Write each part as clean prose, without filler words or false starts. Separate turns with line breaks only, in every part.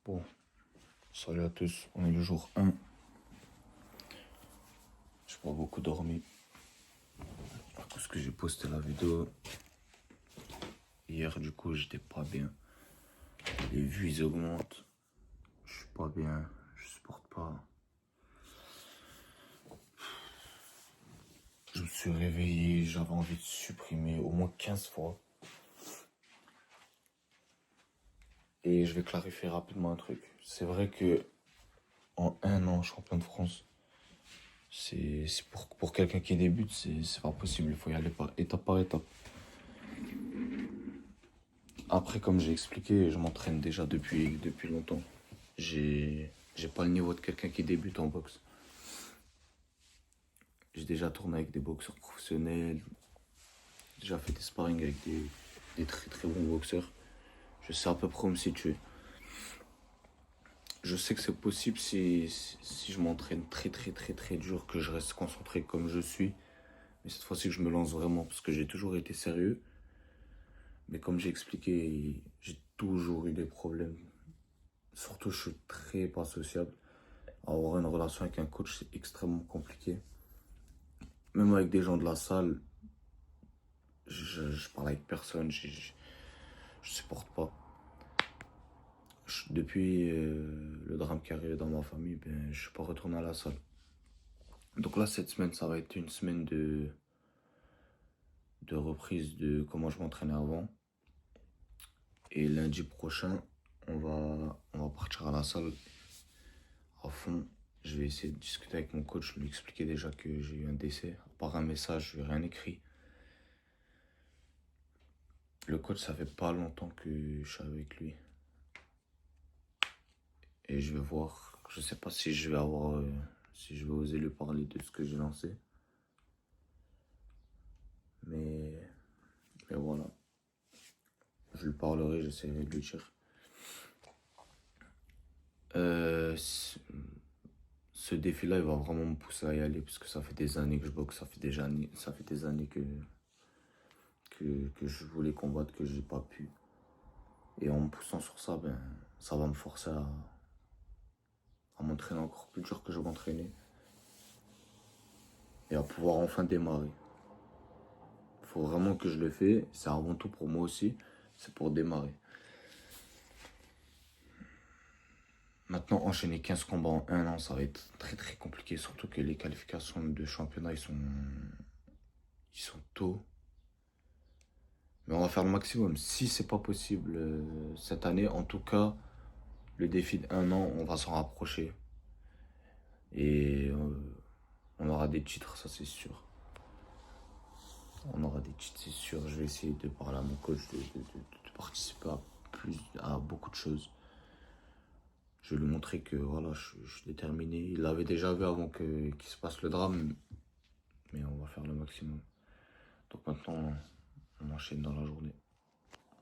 Bon, salut à tous, on est le jour 1. J'ai pas beaucoup dormi. Parce que j'ai posté la vidéo hier, du coup j'étais pas bien. Les vues ils augmentent. Je suis pas bien, je supporte pas. Je me suis réveillé, j'avais envie de supprimer au moins 15 fois. Et je vais clarifier rapidement un truc. C'est vrai que en 1 an, champion de France, c'est pour quelqu'un qui débute, c'est pas possible. Il faut y aller étape par étape. Après, comme j'ai expliqué, je m'entraîne déjà depuis longtemps. J'ai pas le niveau de quelqu'un qui débute en boxe. J'ai déjà tourné avec des boxeurs professionnels. J'ai déjà fait des sparring avec des très très bons boxeurs. Je sais à peu près où me situer. Je sais que c'est possible si je m'entraîne très très très très dur, que je reste concentré comme je suis. Mais cette fois-ci que je me lance vraiment parce que j'ai toujours été sérieux. Mais comme j'ai expliqué, j'ai toujours eu des problèmes. Surtout, je suis très pas sociable. Avoir une relation avec un coach, c'est extrêmement compliqué. Même avec des gens de la salle, je parle avec personne, je supporte pas. Depuis le drame qui est arrivé dans ma famille, ben, je suis pas retourné à la salle. Donc là, cette semaine, ça va être une semaine de reprise de comment je m'entraînais avant. Et lundi prochain, on va partir à la salle à fond. Je vais essayer de discuter avec mon coach, lui expliquer déjà que j'ai eu un décès. À part un message, je lui ai rien écrit. Le coach, ça fait pas longtemps que je suis avec lui. Et je vais voir, je sais pas si je vais avoir, si je vais oser lui parler de ce que j'ai lancé. Mais voilà. Je lui parlerai, j'essaierai de lui dire. Ce défi-là, il va vraiment me pousser à y aller parce que ça fait des années que je boxe, ça fait des années que je voulais combattre, que j'ai pas pu. Et en me poussant sur ça, ben, ça va me forcer à m'entraîner encore plus dur que je m'entraînais. Et à pouvoir enfin démarrer. Il faut vraiment que je le fais, c'est avant tout pour moi aussi, c'est pour démarrer. Maintenant, enchaîner 15 combats en 1 an, ça va être très très compliqué, surtout que les qualifications de championnat, ils sont tôt. Mais on va faire le maximum. Si c'est pas possible cette année, en tout cas, le défi d'1 an, on va s'en rapprocher. Et on aura des titres, ça c'est sûr. On aura des titres, c'est sûr. Je vais essayer de parler à mon coach, de participer à beaucoup de choses. Je vais lui montrer que voilà, je suis déterminé. Il l'avait déjà vu avant qu'il se passe le drame. Mais on va faire le maximum. Donc maintenant, on enchaîne dans la journée.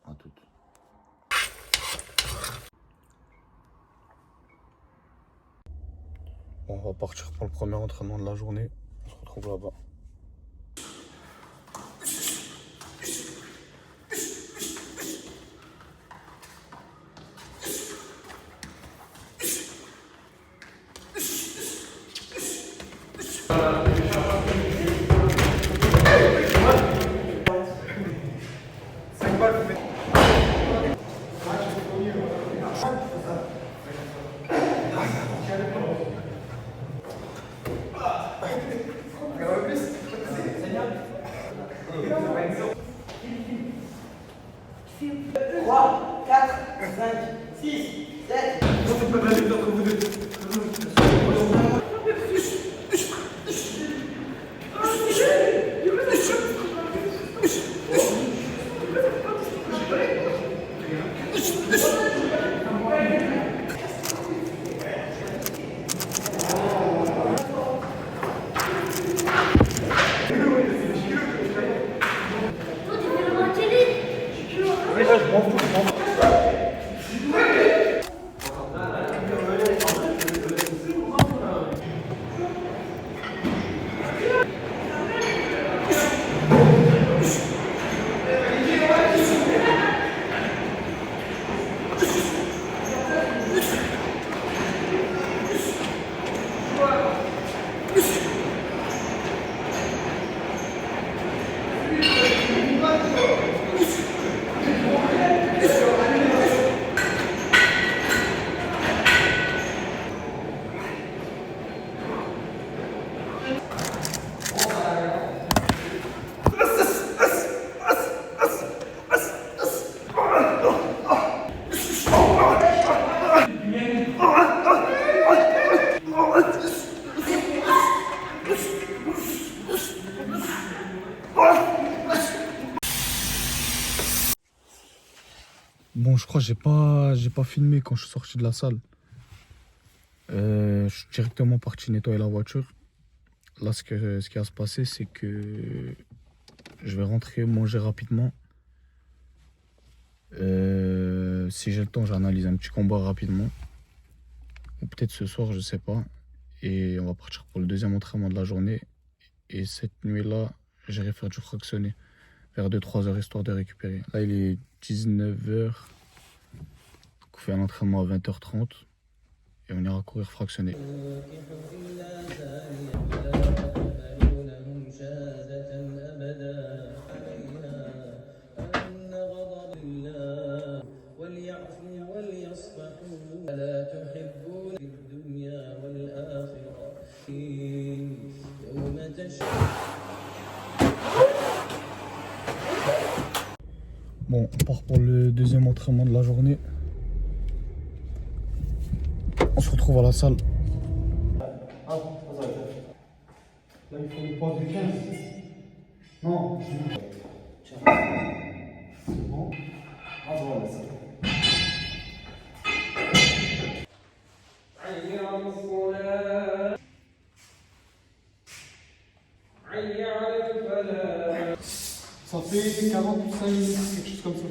À toutes. Bon, on va partir pour le premier entraînement de la journée. On se retrouve là-bas.
crois que j'ai pas filmé quand je suis sorti de la salle. Je suis directement parti nettoyer la voiture. Là, ce qui va se passer, c'est que je vais rentrer manger rapidement. Si j'ai le temps, j'analyse un petit combat rapidement. Ou peut-être ce soir, je sais pas. Et on va partir pour le deuxième entraînement de la journée. Et cette nuit-là, j'irai faire du fractionné vers 2-3 heures histoire de récupérer. Là, il est 19h. On fait un entraînement à 20h30. Et on ira courir fractionné. Bon, on part pour le deuxième entraînement de la journée. On se retrouve à la salle.
Là, il faut le poids du 15. Non, tiens. C'est bon. Ah, voilà, ça. Ça fait 45 minutes, quelque chose comme ça.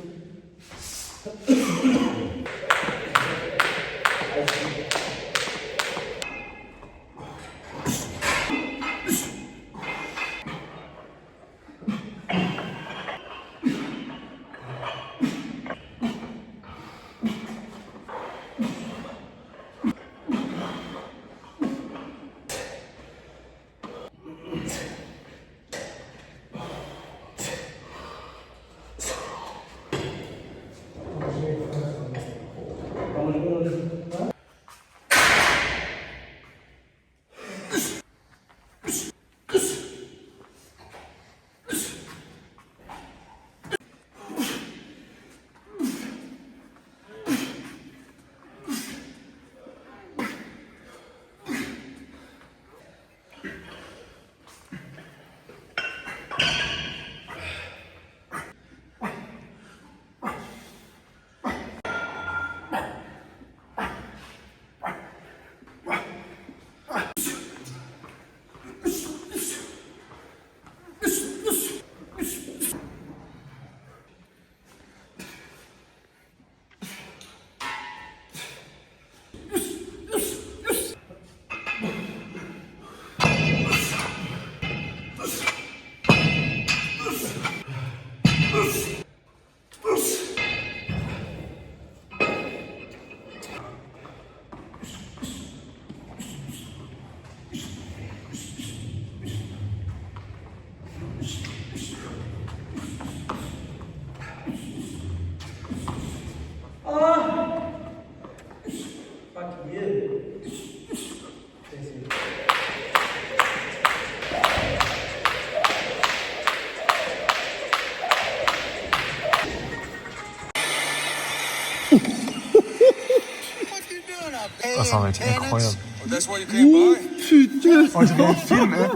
Ah, ça va être incroyable.
Putain!
On dirait un film, hein.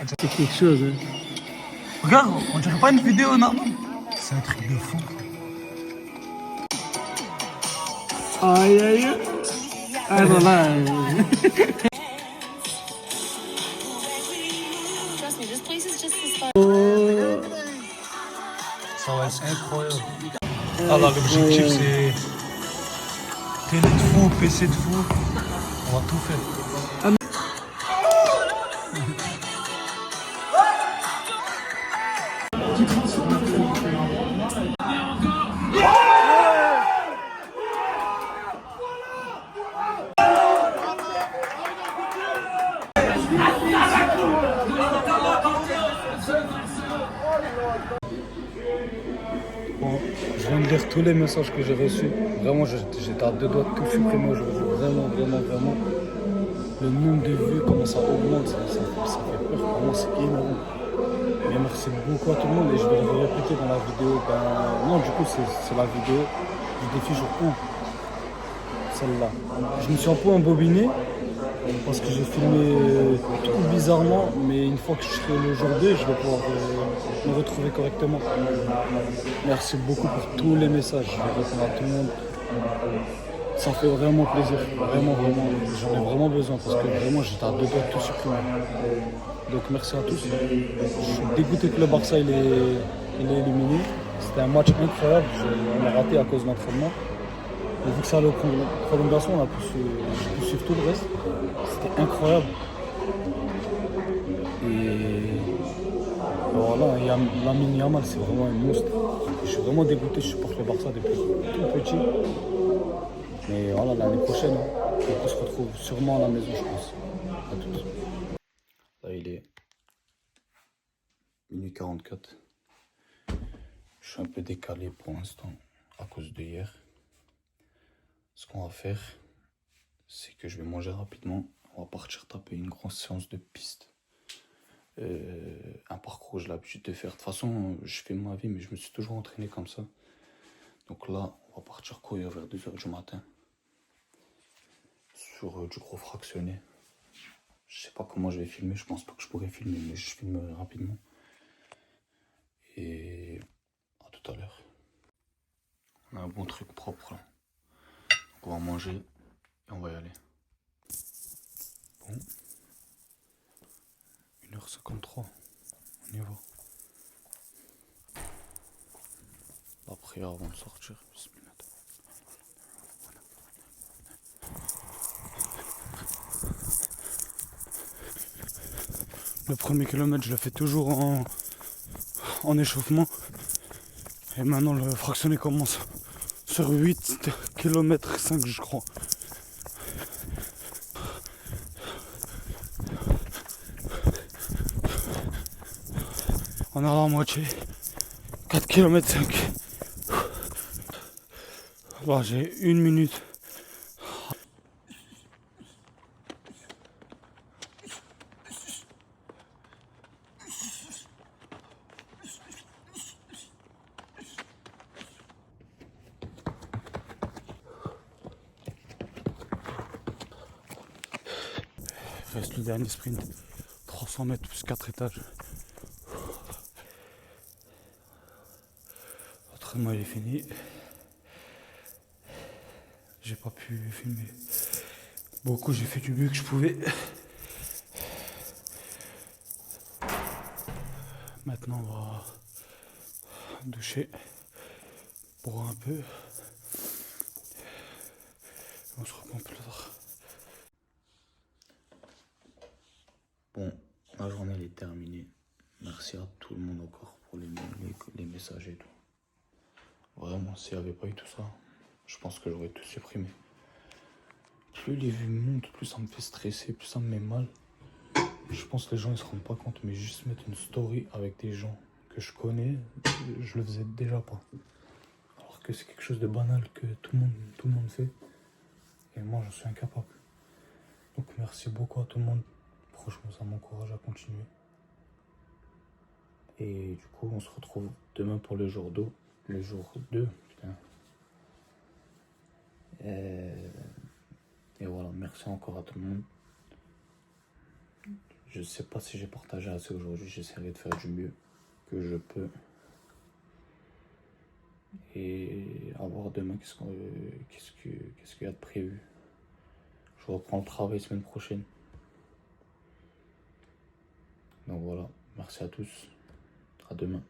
C'est quelque chose, hein.
Regarde, on dirait pas une vidéo normale. C'est un truc de fou.
Aïe, aïe. Ah, non, là.
Ça va être incroyable. Alors, l'objectif, c'est télé de fou, PC de fou. On va tout faire. Bon, je viens de lire tous les messages que j'ai reçus. Vraiment, j'étais à deux doigts de tout supprimer aujourd'hui. Vraiment. Le nombre de vues, comment ça augmente, ça fait peur. Pour moi, c'est énorme. Mais merci beaucoup à tout le monde et je vais le répéter dans la vidéo. Non, du coup, c'est la vidéo du défi jour 1. Celle-là. Je me suis un peu embobiné parce que j'ai filmé tout bizarrement, mais une fois que je serai le jour 2, je vais pouvoir me retrouver correctement. Merci beaucoup pour tous les messages. Je vais répondre à tout le monde. Ça fait vraiment plaisir, vraiment, vraiment. J'en ai vraiment besoin parce que vraiment j'étais à deux doigts de tout supprimer. Donc merci à tous. Je suis dégoûté que le Barça il est éliminé. C'était un match incroyable. On a raté à cause de l'entraînement. Mais vu que ça allait aux prolongations, j'ai pu suivre tout le reste. C'était incroyable. Et voilà, Lamine Yamal, c'est vraiment un monstre. Je suis vraiment dégoûté, je supporte le Barça depuis tout petit. Mais voilà, l'année prochaine, hein, on se retrouve sûrement à la maison, je pense. À tous. Là, il est minuit 44. Je suis un peu décalé pour l'instant à cause de hier. Ce qu'on va faire, c'est que je vais manger rapidement. On va partir taper une grosse séance de piste. Un parcours que j'ai l'habitude de faire. De toute façon, je fais ma vie, mais je me suis toujours entraîné comme ça. Donc là, on va partir courir vers 2h du matin. Sur du gros fractionné. Je sais pas comment je vais filmer, je pense pas que je pourrais filmer, mais je filme rapidement. Et à tout à l'heure. On a un bon truc propre là. Donc on va manger et on va y aller. Bon. 1h53. On y va. La prière avant de sortir. Le premier kilomètre, je le fais toujours en échauffement. Et maintenant, le fractionné commence sur 8 km 5, je crois. On est à la moitié. 4 km 5. Là, j'ai 1 minute. Il reste le dernier sprint. 300 mètres plus 4 étages. L'entraînement il est fini. J'ai pas pu filmer beaucoup, j'ai fait du mieux que je pouvais. Maintenant on va doucher, boire un peu. On se reprend plus tard. Bon, la journée elle est terminée. Merci à tout le monde encore pour les messages et tout. Vraiment, s'il n'y avait pas eu tout ça, je pense que j'aurais tout supprimé. Plus les vues montent, plus ça me fait stresser, plus ça me met mal. Je pense que les gens ils se rendent pas compte, mais juste mettre une story avec des gens que je connais, je le faisais déjà pas. Alors que c'est quelque chose de banal que tout le monde fait. Et moi j'en suis incapable. Donc merci beaucoup à tout le monde. Franchement ça m'encourage à continuer. Et du coup on se retrouve demain pour le jour 2. Le jour 2, putain. Et voilà, merci encore à tout le monde. Je sais pas si j'ai partagé assez aujourd'hui, j'essaierai de faire du mieux que je peux. Et à voir demain qu'est-ce qu'il y a de prévu. Je reprends le travail semaine prochaine. Donc voilà, merci à tous, à demain.